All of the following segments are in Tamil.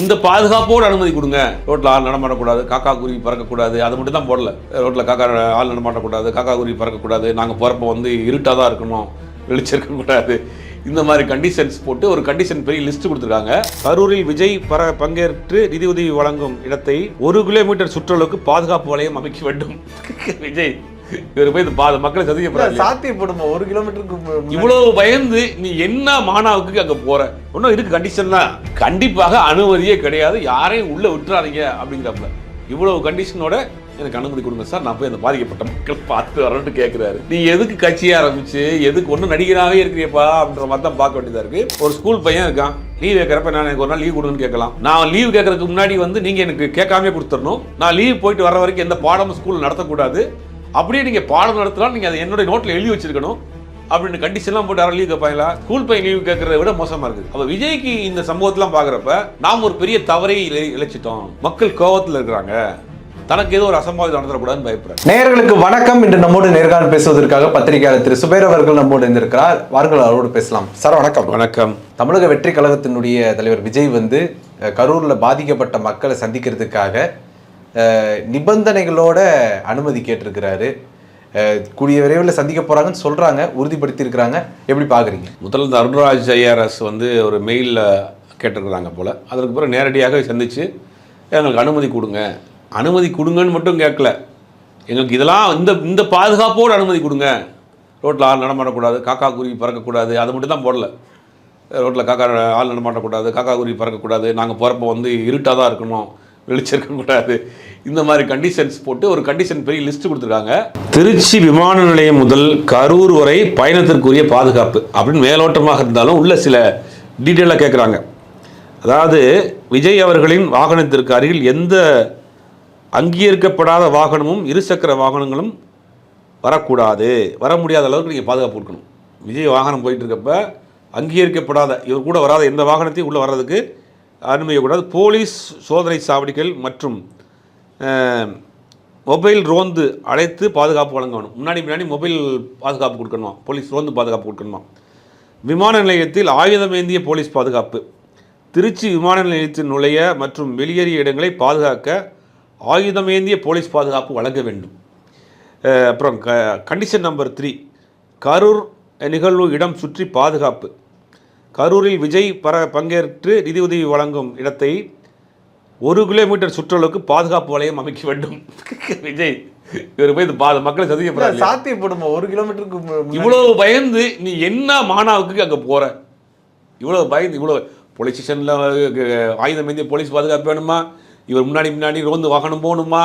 இந்த பாதுகாப்போடு அனுமதி கொடுங்க. ரோட்டில் ஆள் நடமாடக்கூடாது, காக்கா குருவி பறக்கக்கூடாது, அது மட்டும் தான் போடல. ரோட்டில் காக்கா ஆள் நடமாடக்கூடாது, காக்கா குருவி பறக்கக்கூடாது, நாங்கள் போகிறப்ப வந்து இருட்டாக தான் இருக்கணும், வெளிச்சம் இருக்கக்கூடாது. இந்த மாதிரி கண்டிஷன்ஸ் போட்டு ஒரு கண்டிஷன் பெரிய லிஸ்ட் கொடுத்துருக்காங்க. கரூரில் விஜய் பங்கேற்று நிதியுதவி வழங்கும் இடத்தை 1 கிலோமீட்டர் சுற்றளவுக்கு பாதுகாப்பு வளையம் அமைக்க வேண்டும். விஜய் இவர் போய் மக்களை சதிக்கப்படாது, சாத்தியப்படுமா? 1 கிலோமீட்டருக்கு இவ்வளவு பயந்து நீ என்ன மானாவுக்கு அங்க போற? ஒன்னும் இருக்கு கண்டிஷன் தான். கண்டிப்பாக அனுமதியே கிடையாது, யாரையும் உள்ள விட்டுறாதீங்க அப்படிங்கிறப்ப இவ்வளவு கண்டிஷனோட எனக்கு அனுமதி கொடுங்க சார், நான் போய் அந்த பாதிக்கப்பட்ட மக்கள் பார்த்து வரணும்னு கேட்கிறாரு. நீ எதுக்கு கட்சியை ஆரம்பிச்சு எதுக்கு ஒன்றும் நடிகராகவே இருக்கிறியப்பா அப்படின்ற மாதிரி தான் பார்க்க வேண்டியதா இருக்கு. ஒரு ஸ்கூல் பையன் இருக்கான், லீவ் கேட்கறப்ப நான் எனக்கு ஒரு நாள் லீவ் கொடுங்கன்னு கேட்கலாம். நான் லீவ் கேட்கறதுக்கு முன்னாடி வந்து நீங்க எனக்கு கேட்காம கொடுத்துடணும். நான் லீவ் போயிட்டு வர வரைக்கும் எந்த பாடமும் ஸ்கூல் நடத்தக்கூடாது. அப்படியே நீங்க பாடம் நடத்தலாம், நீங்க அதை என்னுடைய நோட்ல எழுதி வச்சிருக்கணும் அப்படின்னு கண்டிஷன்லாம் போட்டு யாரும் லீவ் கேட்பாங்களா? ஸ்கூல் பையன் லீவ் கேட்கறத விட மோசமா இருக்குது. அப்ப விஜய்க்கு இந்த சம்பவத்தெல்லாம் பாக்குறப்ப நாம் ஒரு பெரிய தவறை இழைச்சிட்டோம், மக்கள் கோபத்தில் இருக்கிறாங்க, தனக்கு ஏதோ ஒரு அசம்பாவிதம் நடத்தக்கூடாதுன்னு பயப்படுறாங்க. நேயர்களுக்கு வணக்கம். இன்று நம்மோடு நேர்காணல் பேசுவதற்காக பத்திரிகையாளர் திரு சுபேர் அவர்கள் நம்மோடு இருந்திருக்கிறார். வாருங்கள் அவரோடு பேசலாம். சார் வணக்கம். வணக்கம். தமிழக வெற்றி கழகத்தினுடைய தலைவர் விஜய் வந்து கரூர்ல பாதிக்கப்பட்ட மக்களை சந்திக்கிறதுக்காக நிபந்தனைகளோட அனுமதி கேட்டிருக்கிறாரு. கூடிய விரைவில் சந்திக்க போறாங்கன்னு சொல்றாங்க, உறுதிப்படுத்தி இருக்கிறாங்க. எப்படி பாக்குறீங்க? முதல்ல அருண்ராஜ் ஐஆர்எஸ் வந்து ஒரு மெயிலில் கேட்டிருக்கிறாங்க போல. அதற்கு பிறகு நேரடியாக சந்திச்சு எங்களுக்கு அனுமதி கொடுங்க, அனுமதி கொடுங்கன்னு மட்டும் கேட்கல, எங்களுக்கு இதெல்லாம் இந்த பாதுகாப்போடு அனுமதி கொடுங்க, ரோட்டில் ஆள் நடமாடக்கூடாது, காக்கா குருவி பறக்கக்கூடாது, அது மட்டும் தான் போடல. ரோட்டில் காக்கா ஆள் நடமாடக்கூடாது, காக்கா குருவி பறக்கக்கூடாது, நாங்கள் போகிறப்ப வந்து இருட்டாக தான் இருக்கணும், வெளிச்சம் இருக்கக்கூடாது. இந்த மாதிரி கண்டிஷன்ஸ் போட்டு ஒரு கண்டிஷன் பெரிய லிஸ்ட் கொடுத்துருக்காங்க. திருச்சி விமான நிலையம் முதல் கரூர் வரை பயணத்திற்குரிய பாதுகாப்பு அப்படின்னு மேலோட்டமாக இருந்தாலும் உள்ள சில டீட்டெயிலாக கேட்குறாங்க. அதாவது விஜய் அவர்களின் வாகனத்திற்கு அருகில் எந்த அங்கீகரிக்கப்படாத வாகனமும் இருசக்கர வாகனங்களும் வரக்கூடாது, வர முடியாத அளவுக்கு நீங்கள் பாதுகாப்பு கொடுக்கணும். விஜய் வாகனம் போயிட்டு இருக்கப்ப அங்கீகரிக்கப்படாத, இவர் கூட வராத எந்த வாகனத்தையும் உள்ளே வர்றதுக்கு அனுமதிக்கக்கூடாது. போலீஸ் சோதனை சாவடிகள் மற்றும் மொபைல் ரோந்து அழைத்து பாதுகாப்பு வழங்கணும். முன்னாடி மொபைல் பாதுகாப்பு கொடுக்கணுமா, போலீஸ் ரோந்து பாதுகாப்பு கொடுக்கணுமா. விமான நிலையத்தில் ஆயுதமேந்திய போலீஸ் பாதுகாப்பு. திருச்சி விமான நிலையத்தில் நுழைய மற்றும் வெளியேறிய இடங்களை பாதுகாக்க ஆயுதமேந்திய போலீஸ் பாதுகாப்பு வழங்க வேண்டும். அப்புறம் கண்டிஷன் நம்பர் 3, கரூர் நிகழ்வு இடம் சுற்றி பாதுகாப்பு. கரூரில் விஜய் பங்கேற்று நிதியுதவி வழங்கும் இடத்தை 1 கிலோமீட்டர் சுற்றளவுக்கு பாதுகாப்பு வளையம் அமைக்க வேண்டும். விஜய் இவர் போய் மக்களை சதிக்கப்படாது, சாத்தியப்படுமா? 1 கிலோமீட்டருக்கு இவ்வளவு பயந்து நீ என்ன மானாவுக்கு அங்கே போற? இவ்வளவு பயந்து, இவ்வளவு போலீஸ் ஸ்டேஷனில் ஆயுதம் ஏந்திய போலீஸ் பாதுகாப்பு வேணுமா? இவர் முன்னாடி ரோந்து வாகனம் போகணுமா?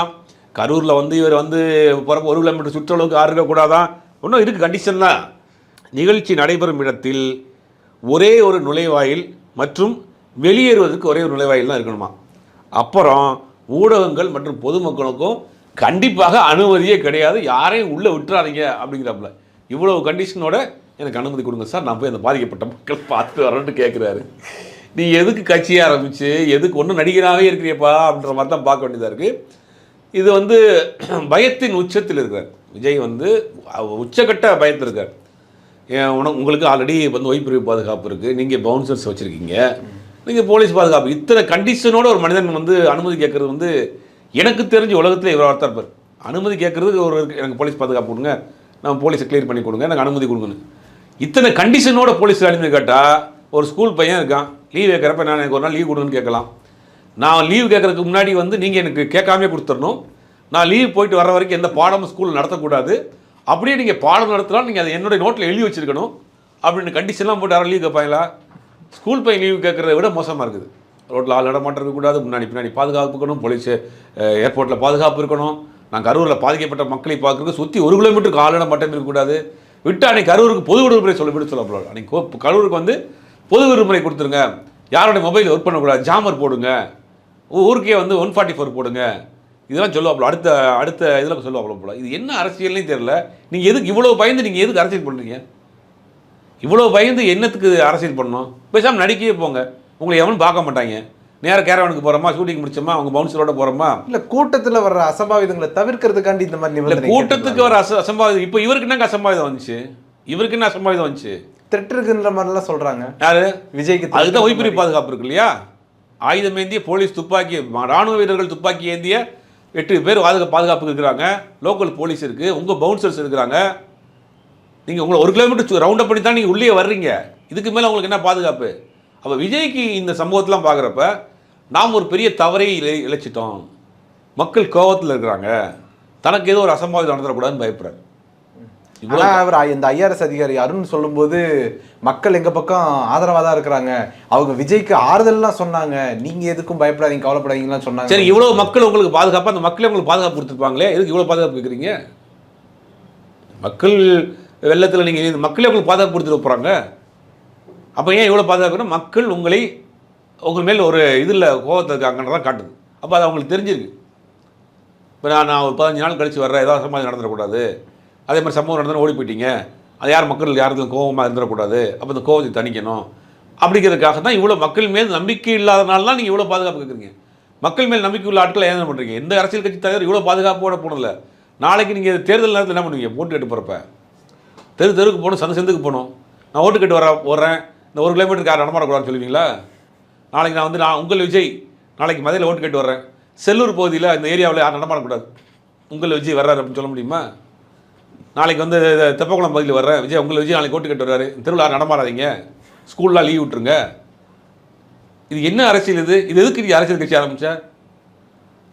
கரூரில் வந்து இவர் வந்து போகிறப்ப 1 கிலோமீட்டர் சுற்றளவுக்கு யாரும் இருக்கக்கூடாதான்? ஒன்றும் இருக்குது கண்டிஷன் தான். நிகழ்ச்சி நடைபெறும் இடத்தில் ஒரே ஒரு நுழைவாயில் மற்றும் வெளியேறுவதற்கு ஒரே ஒரு நுழைவாயில் தான் இருக்கணுமா. அப்புறம் ஊடகங்கள் மற்றும் பொதுமக்களுக்கும் கண்டிப்பாக அனுமதியே கிடையாது, யாரையும் உள்ளே விட்டுறாதீங்க அப்படிங்கிறப்பல இவ்வளவு கண்டிஷனோட எனக்கு அனுமதி கொடுங்க சார், நான் போய் அந்த பாதிக்கப்பட்ட மக்கள் பார்த்து வரணும்னு கேட்குறாரு. நீ எதுக்கு கட்சியை ஆரம்பிச்சு எதுக்கு ஒன்றும் நடிகராகவே இருக்கிறியப்பா அப்படின்ற மாதிரி தான் பார்க்க வேண்டியதாக இருக்குது. இது வந்து பயத்தின் உச்சத்தில் இருக்கிறார் விஜய், வந்து உச்சக்கட்ட பயத்தில் இருக்கார். உங்களுக்கு ஆல்ரெடி வந்து ஒய்பிரிவு பாதுகாப்பு இருக்குது, நீங்கள் பவுன்சர்ஸ் வச்சுருக்கீங்க, நீங்கள் போலீஸ் பாதுகாப்பு, இத்தனை கண்டிஷனோட ஒரு மனிதன் வந்து அனுமதி கேட்குறது வந்து எனக்கு தெரிஞ்ச உலகத்தில் இவர் வார்த்தை இருப்பார். அனுமதி கேட்குறதுக்கு ஒரு எனக்கு போலீஸ் பாதுகாப்பு கொடுங்க, நம்ம போலீஸை கிளியர் பண்ணி கொடுங்க, எனக்கு அனுமதி கொடுங்கன்னு. இத்தனை கண்டிஷனோட போலீஸ் அனுமதி கேட்டால் ஒரு ஸ்கூல் பையன் இருக்கான், லீவ் கேட்குறப்ப நான் எனக்கு ஒரு நாள் லீவ் கொடுங்கன்னு கேட்கலாம். நான் லீவ் கேட்குறதுக்கு முன்னாடி வந்து நீங்கள் எனக்கு கேட்காமே கொடுத்துடணும். நான் லீவ் போயிட்டு வர வரைக்கும் எந்த பாடமும் ஸ்கூல் நடத்தக்கூடாது. அப்படியே நீங்கள் பாடம் நடத்தலாம், நீங்கள் அதை என்னுடைய நோட்டில் எழுதி வச்சுருக்கணும் அப்படின்னு கண்டிஷன்லாம் போட்டு யாரும் லீவ் கேட்பாங்களா? ஸ்கூல் பையன் லீவ் கேட்குறத விட மோசமாக இருக்குது. ரோட்டில் ஆள் நடமாட்டம் இருக்கக்கூடாது, முன்னாடி பாதுகாப்பு இருக்கணும், போலீஸ் ஏர்போர்ட்டில் பாதுகாப்பு இருக்கணும். நான் கரூரில் பாதிக்கப்பட்ட மக்களை பார்க்குறதுக்கு சுற்றி 1 கிலோமீட்டருக்கு ஆள் நடமாட்டம் இருக்கக்கூடாது. விட்டு அன்றைக்கி கரூருக்கு பொது விடுமுறை சொல்லப்படாது. அன்றைக்கி கரூருக்கு வந்து பொது விடுமுறை கொடுத்துருங்க, யாரோடைய மொபைல் ஒர்க் பண்ணக்கூடாது, ஜாமர் போடுங்க, ஊருக்கே வந்து 144 போடுங்க, இதெல்லாம் சொல்லுவாப்புல. அடுத்த இதில் சொல்லுவாப்புல போல. இது என்ன அரசியல்னே தெரியல. நீங்கள் எதுக்கு இவ்வளோ பயந்து நீங்கள் எதுக்கு அரசியல் பண்ணுறீங்க? இவ்வளோ பயந்து என்னத்துக்கு அரசியல் பண்ணணும்? பேசாமல் நடிக்கவே போங்க, உங்களை எவனும் பார்க்க மாட்டாங்க. நேராக கேரவனுக்கு போகிறோமா, ஷூட்டிங் முடிச்சோமா, அவங்க பவுன்சரோட போகிறோமா? இல்லை கூட்டத்தில் வர்ற அசம்பாவிதங்களை தவிர்க்கிறதுக்காண்டி இந்த மாதிரி இல்லை, கூட்டத்துக்கு வர அசம்பாவிதம். இப்போ இவருக்கு என்னங்க அசம்பாவிதம் வந்துச்சு? இவருக்கு என்ன அசம்பாவிதம் வந்துச்சு? திரட்டு இருக்குன்ற மாதிரிலாம் சொல்கிறாங்க. யாரு? விஜய்க்கு. அதுதான் ஒய்பிரி பாதுகாப்பு இருக்கு இல்லையா? ஆயுதம் ஏந்திய போலீஸ் துப்பாக்கி ராணுவ வீரர்கள் துப்பாக்கி ஏந்திய 8 பேர் பாதுகாப்புக்கு இருக்கிறாங்க. லோக்கல் போலீஸ் இருக்குது, உங்கள் பவுன்சர்ஸ் இருக்கிறாங்க. நீங்கள் உங்களை 1 கிலோமீட்டர் ரவுண்ட் அப் பண்ணி தான் நீங்கள் உள்ளே வர்றீங்க. இதுக்கு மேலே உங்களுக்கு என்ன பாதுகாப்பு? அப்போ விஜய்க்கு இந்த சம்பவத்தெலாம் பார்க்குறப்ப நாம் ஒரு பெரிய தவறை இழைச்சிட்டோம், மக்கள் கோபத்தில் இருக்கிறாங்க, தனக்கு ஏதோ ஒரு அசம்பாவிதம் நடத்தக்கூடாதுன்னு பயப்படுறாரு. இவ்வளோ அவர் இந்த ஐஆர்எஸ் அதிகாரி அருண் சொல்லும்போது மக்கள் எங்கள் பக்கம் ஆதரவாக தான் இருக்கிறாங்க, அவங்க விஜய்க்கு ஆறுதல்லாம் சொன்னாங்க, நீங்கள் எதுக்கும் பயப்படாதீங்க கவலைப்படாதீங்கலாம் சொன்னாங்க. சரி, இவ்வளோ மக்கள் உங்களுக்கு பாதுகாப்பாக, அந்த மக்களே உங்களுக்கு பாதுகாப்பு கொடுத்துருப்பாங்களே, எதுக்கு இவ்வளோ பாதுகாப்பு கேட்குறீங்க? மக்கள் வெள்ளத்தில் நீங்கள் இந்த மக்களே உங்களுக்கு பாதுகாப்பு கொடுத்துட்டு போகிறாங்க. அப்போ ஏன் இவ்வளோ பாதுகாப்புன்னா மக்கள் உங்கள் மேல் ஒரு இதில் கோபத்தில் இருக்காங்கன்றதான் காட்டுது. அப்போ அது அவங்களுக்கு தெரிஞ்சிருக்கு. இப்போ நான் ஒரு 15 நாள் கழித்து வர்றேன், ஏதாவது சமாதானம் நடந்துடக்கூடாது, அதே மாதிரி சம்பவம் நடந்தாலும் ஓடி போயிட்டீங்க, அது மக்கள் யாருக்கும் கோபமாக இருந்துடக்கூடாது, அப்போ இந்த கோபத்தை தணிக்கணும் அப்படிங்கிறதுக்காக தான் இவ்வளோ மக்கள் மேல் நம்பிக்கை இல்லாதனால தான் நீங்கள் இவ்வளோ பாதுகாப்பு கேட்குறீங்க. மக்கள் மேல் நம்பிக்கை உள்ள ஆட்களை ஏன் பண்ணுறீங்க? எந்த அரசியல் கட்சி தலைவர் இவ்வளோ பாதுகாப்போட போனதில்ல. நாளைக்கு நீங்கள் தேர்தல் நேரத்தில் என்ன பண்ணுவீங்க? ஓட்டு கேட்டு போகிறப்ப தெருவுக்கு போகணும், சந்துக்கு போகணும், நான் ஓட்டு கேட்டு வர்றேன், இந்த 1 கிலோமீட்டருக்கு யாரும் நடமாடக்கூடாதுன்னு சொல்லுவீங்களா? நாளைக்கு நான் உங்கள் விஜய் நாளைக்கு மதுரையில் ஓட்டு கேட்டு வர்றேன், செல்லூர் பகுதியில் இந்த ஏரியாவில் யாரும் நடமாடக்கூடாது, உங்கள் விஜய் வர்றாரு அப்படின்னு சொல்ல முடியுமா? நாளைக்கு தெப்பக்குளம் பகுதியில் வர்றேன், உங்கள் விஜய் நாளைக்கு ஓட்டு கேட்டு வர்றாரு, திருவிழா நடமாடாதீங்க, ஸ்கூல்லாம் லீவ் விட்டுருங்க. இது என்ன அரசியல்? இது எதுக்கு நீ அரசியல் கட்சி ஆரம்பித்தா?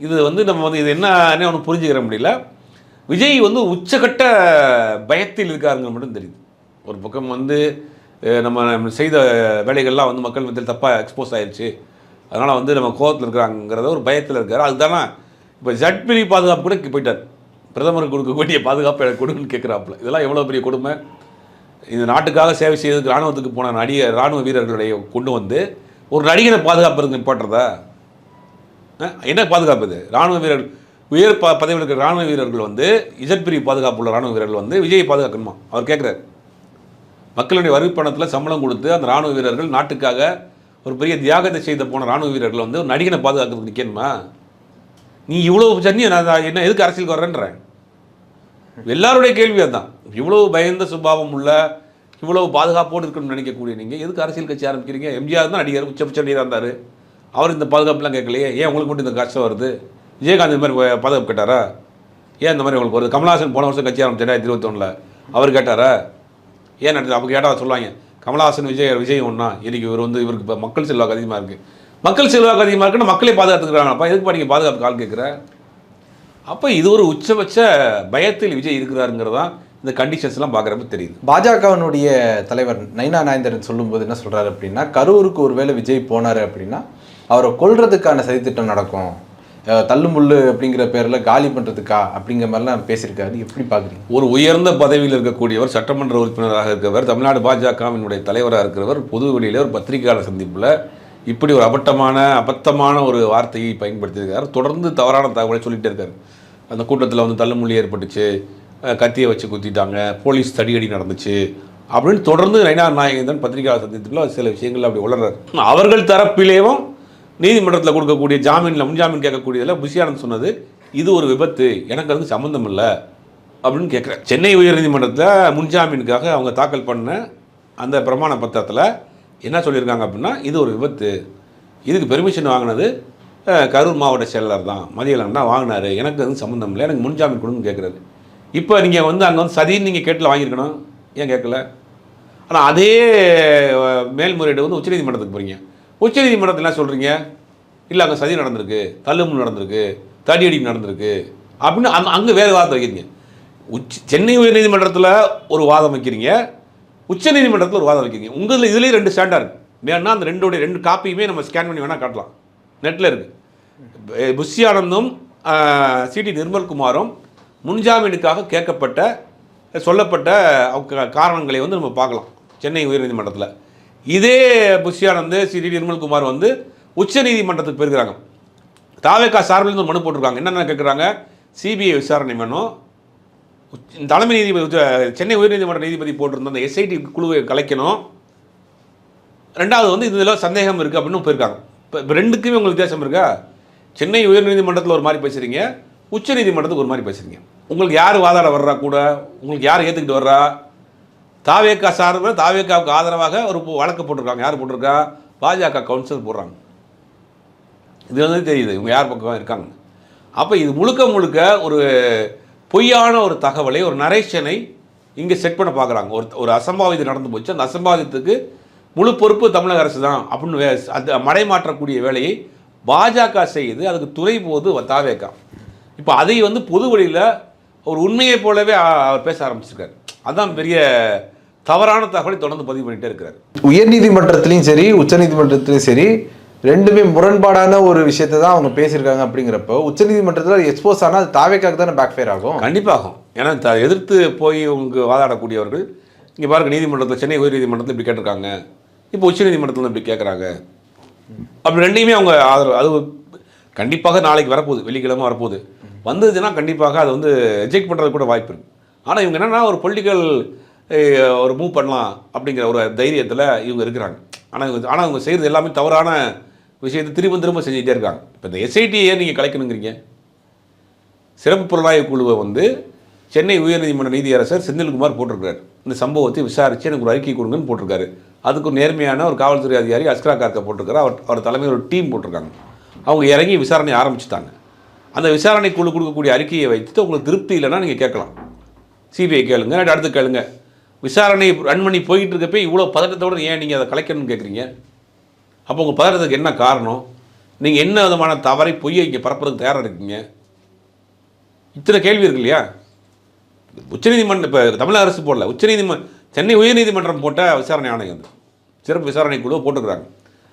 இது நம்ம இது என்ன ஒன்று புரிஞ்சுக்கிற முடியல. விஜய் உச்சகட்ட பயத்தில் இருக்காருங்க மட்டும் தெரியுது. ஒரு பக்கம் நம்ம செய்த வேலைகள்லாம் மக்கள் மத்தியில் தப்பாக எக்ஸ்போஸ் ஆயிடுச்சு, அதனால் நம்ம கோபத்தில் இருக்கிறாங்கிறத ஒரு பயத்தில் இருக்கார். அதுதானே இப்போ ஜட்பிரி பாதுகாப்பு கூட போயிட்டார், பிரதமருக்கு கொடுக்க வேண்டிய பாதுகாப்பு எனக்கு கொடுன்னு கேட்குறாப்புல. இதெல்லாம் எவ்வளோ பெரிய கொடுமை! இந்த நாட்டுக்காக சேவை செய்வதற்கு இராணுவத்துக்கு போன இராணுவ வீரர்களுடைய கொண்டு ஒரு நடிகனை பாதுகாப்பு நிப்பாட்டுறதா? என்ன பாதுகாப்பு இது? இராணுவ வீரர்கள் உயர் பதவியில் இருக்கிற இராணுவ வீரர்கள் இசட்பிரி பாதுகாப்பு உள்ள இராணுவ வீரர்கள் விஜயை பாதுகாக்கணுமா? அவர் கேட்குறாரு. மக்களுடைய வரி பணத்தில் சம்பளம் கொடுத்து அந்த இராணுவ வீரர்கள் நாட்டுக்காக ஒரு பெரிய தியாகத்தை செய்த போன இராணுவ வீரர்கள் ஒரு நடிகனை பாதுகாக்கிறதுக்கு நிற்கணுமா? நீ இவ்வளோ சன்னியை நான் என்ன எதுக்கு அரசியலுக்கு வர்றேன்றேன்? எல்லாருடைய கேள்வி அதுதான். இவ்வளோ பயந்த சுபாவம் உள்ள, இவ்வளவு பாதுகாப்போடு இருக்கணும்னு நினைக்கக்கூடிய நீங்கள் எதுக்கு அரசியல் கட்சி ஆரம்பிக்கிறீங்க? எம்ஜிஆர் தான் நடிகர், உச்ச நடிகராக இருந்தார், அவர் இந்த பாதுகாப்புலாம் கேட்கலையே, ஏன் உங்களுக்கு மட்டும் இந்த கஷ்டம் வருது? விஜயகாந்த் இந்த மாதிரி பாதுகாப்பு கேட்டாரா? ஏன் இந்த மாதிரி உங்களுக்கு வருது? கமல்ஹாசன் போன வருஷம் கட்சி ஆரம்பிச்சு 2021 அவர் கேட்டாரா? ஏன் நடந்தது? அப்போ கேட்டால் சொல்லுவாங்க கமல்ஹாசன் விஜய் ஒன்றா, இன்னைக்கு இவருக்கு இப்போ மக்கள் செல்வாக்கு அதிகமாக இருக்குது, மக்கள் செல்வாக்கு அதிகமாக இருக்குன்னா மக்களே பாதுகாத்துக்கிறாங்க, அப்போ எதுக்குப்பா நீங்கள் பாதுகாப்பு கால் கேட்குற? அப்போ இது ஒரு உச்சபட்ச பயத்தில் விஜய் இருக்கிறாருங்கிறதான் இந்த கண்டிஷன்ஸ்லாம் பார்க்குறப்ப தெரியுது. பாஜகவினுடைய தலைவர் நைனா நாயந்தரன் சொல்லும்போது என்ன சொல்கிறாரு அப்படின்னா, கரூருக்கு ஒருவேளை விஜய் போனார் அப்படின்னா அவரை கொல்றதுக்கான சதித்திட்டம் நடக்கும், தள்ளுமுள்ளு அப்படிங்கிற பேரில் காலி பண்ணுறதுக்கா அப்படிங்கிற மாதிரிலாம் பேசியிருக்காரு. எப்படி பார்க்குறீங்க? ஒரு உயர்ந்த பதவியில் இருக்கக்கூடியவர், சட்டமன்ற உறுப்பினராக இருக்கிறவர், தமிழ்நாடு பாஜகவினுடைய தலைவராக இருக்கிறவர், பொது வெளியில் ஒரு பத்திரிகையாளர் சந்திப்பில் இப்படி ஒரு அபத்தமான ஒரு வார்த்தையை பயன்படுத்தியிருக்கார். தொடர்ந்து தவறான தகவலை சொல்லிகிட்டே இருக்கார். அந்த கூட்டத்தில் தள்ளுமுள்ளி ஏற்பட்டுச்சு, கத்தியை வச்சு குத்திட்டாங்க, போலீஸ் தடியடி நடந்துச்சு அப்படின்னு தொடர்ந்து நைனா நாயகன் பத்திரிகையாளர் சந்திப்பில் சில விஷயங்கள் அப்படி உளர்றார். அவர்கள் தரப்பிலேயும் நீதிமன்றத்தில் கொடுக்கக்கூடிய ஜாமீனில் முன்ஜாமீன் கேட்கக்கூடியதில் புஷியானந்த் சொன்னது இது ஒரு விபத்து, எனக்கு அதுக்கு சம்மந்தம் இல்லை அப்படின்னு கேட்குறேன். சென்னை உயர்நீதிமன்றத்தில் முன்ஜாமீனுக்காக அவங்க தாக்கல் பண்ண அந்த பிரமாண பத்திரத்தில் என்ன சொல்லியிருக்காங்க அப்படின்னா, இது ஒரு விபத்து, இதுக்கு பெர்மிஷன் வாங்கினது கரூர் மாவட்ட செயலர் தான், மதியலன் தான் வாங்கினார், எனக்கு அது சம்மந்தம் இல்லை, எனக்கு முன்ஜாமீன் கொடுன்னு கேட்குறாரு. இப்போ நீங்கள் அங்கே சதின்னு நீங்கள் கேட்டில் வாங்கியிருக்கணும், ஏன் கேட்கல? ஆனால் அதே மேல்முறையீடு உச்சநீதிமன்றத்துக்கு போகிறீங்க, உச்சநீதிமன்றத்தில் என்ன சொல்கிறீங்க? இல்லை அங்கே சதி நடந்திருக்கு, தள்ளுமுள் நடந்திருக்கு, தடியடி நடந்திருக்கு அப்படின்னு அங்கே வேறு வாதத்தை வைக்கிறீங்க. சென்னை உயர்நீதிமன்றத்தில் ஒரு வாதம் வைக்கிறீங்க, உச்சநீதிமன்றத்தில் ஒரு வாதம் வைக்கிறீங்க. உங்களில் இதுலேயே 2 ஸ்டாண்டர்ட் வேணா அந்த 2 காப்பியுமே நம்ம ஸ்கேன் பண்ணி வேணால் காட்டலாம், நெட்டில் இருக்குது. புஷியானந்தும் சிடி நிர்மல்குமாரும் முன்ஜாமீனுக்காக சொல்லப்பட்ட காரணங்களை நம்ம பார்க்கலாம் சென்னை உயர்நீதிமன்றத்தில். இதே புஷியானந்து சிடி நிர்மல்குமார் உச்ச நீதிமன்றத்துக்கு போயிருக்கிறாங்க. தாவேகா சார்பில் ஒரு மனு போட்டிருக்காங்க. என்னென்ன கேட்குறாங்க? சிபிஐ விசாரணை வேணும், தலைமை நீதிபதி சென்னை உயர்நீதிமன்ற நீதிபதி போட்டிருந்த அந்த எஸ்ஐடி குழுவை கலைக்கணும், ரெண்டாவது இதில் சந்தேகம் இருக்குது அப்படின்னு போயிருக்காங்க. இப்போ 2க்குமே உங்களுக்கு வித்தியாசம் இருக்கா? சென்னை உயர்நீதிமன்றத்தில் ஒரு மாதிரி பேசுகிறீங்க, உச்ச நீதிமன்றத்துக்கு ஒரு மாதிரி பேசுகிறீங்க. உங்களுக்கு யார் வாதாட வர்றா கூட? உங்களுக்கு யார் ஏற்றுக்கிட்டு வர்றா? தாவேகா சார்பில் தாவேகாவுக்கு ஆதரவாக ஒரு வழக்கு போட்டிருக்காங்க. யார் போட்டிருக்கா? பாஜக கவுன்சிலர் போடுறாங்க. இது வந்து தெரியுது இவங்க யார் பக்கம் இருக்காங்க. அப்போ இது முழுக்க முழுக்க ஒரு பொய்யான ஒரு தகவலை, ஒரு நரேஷனை இங்கே செட் பண்ண பார்க்குறாங்க. ஒரு அசம்பாவிதம் நடந்து போச்சு, அந்த அசம்பாவிதத்துக்கு முழு பொறுப்பு தமிழக அரசு தான் அப்படின்னு அது மடைமாற்றக்கூடிய வேலையை பாஜக செய்யுது. அதுக்கு துணை போது தாவேகா. இப்போ அதை வந்து பொது வழியில் ஒரு உண்மையை போலவே அவர் பேச ஆரம்பிச்சிருக்காரு. அதுதான் பெரிய தவறான தகவலை தொடர்ந்து பதிவு பண்ணிகிட்டே இருக்கிறார். உயர்நீதிமன்றத்திலையும் சரி உச்சநீதிமன்றத்திலையும் சரி ரெண்டுமே முரண்பாடான ஒரு விஷயத்தை தான் அவங்க பேசியிருக்காங்க. அப்படிங்கிறப்போ உச்சநீதிமன்றத்தில் எக்ஸ்போஸ் ஆனால் அது தாவேக்காக்கு தானே பேக் ஃபயர் ஆகும். கண்டிப்பாகும். ஏன்னா எதிர்த்து போய் உங்களுக்கு வாதாடக்கூடியவர்கள் இங்கே பாருங்க, நீதிமன்றத்தில் சென்னை உயர்நீதிமன்றத்தில் இப்படி கேட்டிருக்காங்க, இப்போ உச்சநீதிமன்றத்தில் இப்படி கேட்குறாங்க. அப்படி ரெண்டையுமே அவங்க ஆதரவு. அது கண்டிப்பாக நாளைக்கு வரப்போகுது, வெள்ளிக்கிழமை வரப்போகுது. வந்ததுன்னா கண்டிப்பாக அதை வந்து ரிஜெக்ட் பண்ணுறது கூட வாய்ப்பு இருக்குது. ஆனால் இவங்க என்னென்னா ஒரு பொலிட்டிக்கல் ஒரு மூவ் பண்ணலாம் அப்படிங்கிற ஒரு தைரியத்தில் இவங்க இருக்கிறாங்க. ஆனால் இவங்க செய்கிறது எல்லாமே தவறான விஷயத்தை திரும்ப திரும்ப செஞ்சுக்கிட்டே இருக்காங்க. இப்போ இந்த எஸ்ஐடியை நீங்கள் கலைக்கணுங்கிறீங்க. சிறப்பு புலனாய்வு குழுவை வந்து சென்னை உயர்நீதிமன்ற நீதியரசர் செந்தில்குமார் போட்டிருக்காரு. இந்த சம்பவத்தை விசாரித்து எனக்கு ஒரு அறிக்கை கொடுங்கன்னு போட்டிருக்காரு. அதுக்கு ஒரு நேர்மையான ஒரு காவல்துறை அதிகாரி அஸ்கரா கார்க்கை போட்டிருக்காரு. அவர் தலைமையில் ஒரு டீம் போட்டிருக்காங்க. அவங்க இறங்கி விசாரணை ஆரம்பிச்சுட்டாங்க. அந்த விசாரணை குழு கொடுக்கக்கூடிய அறிக்கையை வைத்து உங்களுக்கு திருப்தி இல்லைன்னா நீங்கள் கேட்கலாம், சிபிஐ கேளுங்க, அடுத்து கேளுங்க. விசாரணை ரன் பண்ணி போயிட்டு இருக்கப்போ இவ்வளோ பதட்டத்தோடு ஏன் நீங்கள் அதை கலைக்கணும்னு கேட்குறீங்க? அப்போ உங்கள் பதட்டத்துக்கு என்ன காரணம்? நீங்கள் என்ன விதமான தவறை பொய்யை இங்கே பரப்புறதுக்கு தயாராக இருக்கீங்க? இத்தனை கேள்வி இருக்கு இல்லையா? உச்சநீதிமன்றம் இப்போ தமிழக அரசு போடல, சென்னை உயர்நீதிமன்றம் போட்ட விசாரணை ஆணையம், வந்து சிறப்பு விசாரணை குழு போட்டுக்கிறாங்க.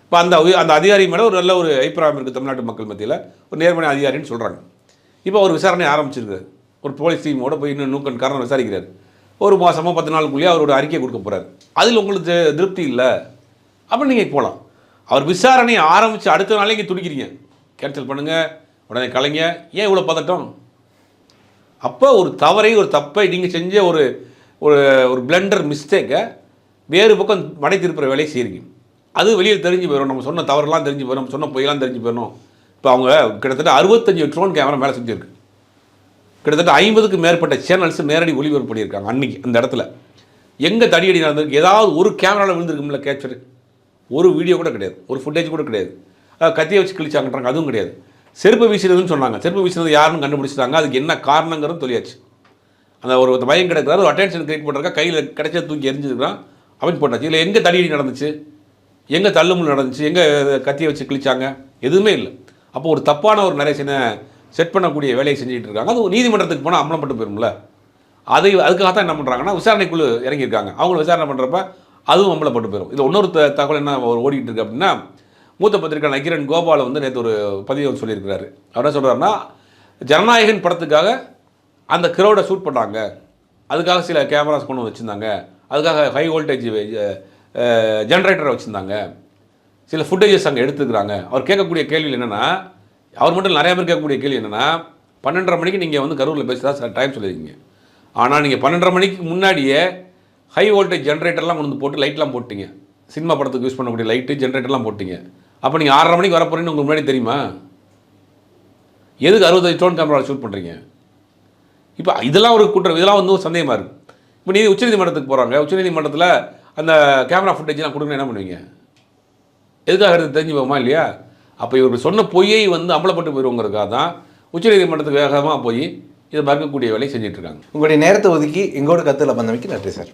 இப்போ அந்த அதிகாரி மேலே ஒரு நல்ல ஒரு அபிப்பிராயம் இருக்குது தமிழ்நாட்டு மக்கள் மத்தியில், ஒரு நேர்மையான அதிகாரின்னு சொல்கிறாங்க. இப்போ ஒரு விசாரணை ஆரம்பிச்சிருக்காரு. ஒரு போலீஸ் டீமோட போய் இன்னும் நூக்கன் காரணம் விசாரிக்கிறார். ஒரு மாதமோ 10 நாளுக்குள்ளேயே அவரோட அறிக்கை கொடுக்க போகிறார். அதில் உங்களுக்கு திருப்தி இல்லை அப்போ நீங்கள் போகலாம். அவர் விசாரணை ஆரம்பித்து அடுத்த நாளே இங்கே துடிக்கிறீங்க, கேன்சல் பண்ணுங்கள், உடனே கலைங்க. ஏன் இவ்வளோ பதட்டம்? அப்போ ஒரு தப்பை நீங்கள் செஞ்ச ஒரு ஒரு பிளண்டர் மிஸ்டேக்கை வேறு பக்கம் மடை திருப்புற வேலையை செய்கிறீங்க. அது வெளியில் தெரிஞ்சு போயிடும். நம்ம சொன்ன தவறுலாம் தெரிஞ்சு போயிடும், நம்ம சொன்ன பொய்யெல்லாம் தெரிஞ்சு போயிடும். இப்போ அவங்க கிட்டத்தட்ட 65 ட்ரோன் கேமரா மேலே செஞ்சுருக்கு. கிட்டத்தட்ட 50க்கு மேற்பட்ட சேனல்ஸ் நேரடி ஒளிபரப்பு பண்ணியிருக்காங்க அன்றைக்கி அந்த இடத்துல. எங்கே தடியடி நடந்திருக்கு? ஏதாவது ஒரு கேமராவில் விழுந்திருக்கும்ல கேப்சரு? ஒரு வீடியோ கூட கிடையாது, ஒரு ஃபுட்டேஜ் கூட கிடையாது. கத்தியை வச்சு கிழிச்சாங்கன்றாங்க, அதுவும் கிடையாது. செருப்பு வீசுறதுன்னு சொன்னாங்க, செருப்பு வீசுறது யாருன்னு கண்டுபிடிச்சிட்டாங்க. அதுக்கு என்ன காரணங்கிறது சொல்லியாச்சு. அந்த ஒரு பயம் கிடைக்கிறாரு, ஒரு அட்டென்ஷன் கிரியேட் பண்ணுறக்கா கையில் கிடைச்ச தூக்கி எரிஞ்சிருக்கான் அப்படின்னு போட்டாச்சு. இல்லை எங்கே தடியடி நடந்துச்சு, எங்கே தள்ளுமுள் நடந்துச்சு, எங்கே கத்தியை வச்சு கிழிச்சாங்க? எதுவுமே இல்லை. அப்போ ஒரு தப்பான ஒரு நரேஷனை செட் பண்ணக்கூடிய வேலையை செஞ்சுட்டு இருக்காங்க. அது நீதிமன்றத்துக்கு போனால் அமலப்பட்டு போயிரும்ல. அதுக்காக தான் என்ன பண்ணுறாங்கன்னா விசாரணைக்குழு இறங்கியிருக்காங்க. அவங்கள விசாரணை பண்ணுறப்ப அதுவும் அமலப்பட்டு போயிடும். இதில் இன்னொரு தகவல் என்ன ஓடிக்கிட்டு இருக்கு அப்படின்னா, மூத்த பத்திரிகை நக்கீரன் கோபால் வந்து நேற்று ஒரு பதிவு சொல்லியிருக்கிறாரு. அவர் என்ன சொல்கிறாருன்னா, ஜனநாயகன் படத்துக்காக அந்த கிரௌடை ஷூட் பண்ணாங்க, அதுக்காக சில கேமராஸ் கொண்டு வச்சுருந்தாங்க, அதுக்காக ஹை வோல்டேஜ் ஜென்ரேட்டரை வச்சுருந்தாங்க, சில ஃபுட்டேஜஸ் அங்கே எடுத்துக்கிறாங்க. அவர் கேட்கக்கூடிய கேள்வி என்னென்னா, அவர் மட்டும் நிறையா பேர் கேட்கக்கூடிய கேள்வி என்னென்னா, 12:30 மணிக்கு நீங்கள் வந்து கரூரில் பேசுகிறதா சில டைம் சொல்லியிருக்கீங்க. ஆனால் நீங்கள் 12:30 மணிக்கு முன்னாடியே ஹை வோல்டேஜ் ஜென்ரேட்டர்லாம் கொண்டு போட்டு லைட்லாம் போட்டிங்க, சினிமா படத்துக்கு யூஸ் பண்ணக்கூடிய லைட்டு ஜென்ரேட்டர்லாம் போட்டிங்க. அப்போ நீங்கள் 6:30 மணிக்கு வரப்போறீங்கன்னு உங்களுக்கு முன்னாடி தெரியுமா? எதுக்கு 65 ட்ரோன் கேமராவில் ஷூட் பண்ணுறீங்க? இப்போ இதெல்லாம் ஒரு குற்றம், இதெல்லாம் வந்து ஒரு சந்தேகமாக இருக்குது. இப்போ நீங்கள் உச்சநீதிமன்றத்துக்கு போகிறாங்க, உச்சநீதிமன்றத்தில் அந்த கேமரா ஃபுட்டேஜ்லாம் கொடுங்க, என்ன பண்ணுவீங்க? எதுக்காக தெரிஞ்சு போகுமா இல்லையா? அப்போ இவர்கள் சொன்ன பொய்யை வந்து அமலப்பட்டு போயிடுவோங்கிறதுக்காக தான் உச்சநீதிமன்றத்துக்கு வேகமாக போய் இதை மறுக்கக்கூடிய வேலையை செஞ்சுட்டு இருக்காங்க. உங்களுடைய நேரத்தை ஒதுக்கி எங்களோட கருத்தில் வந்தமைக்கு நன்றி சார்.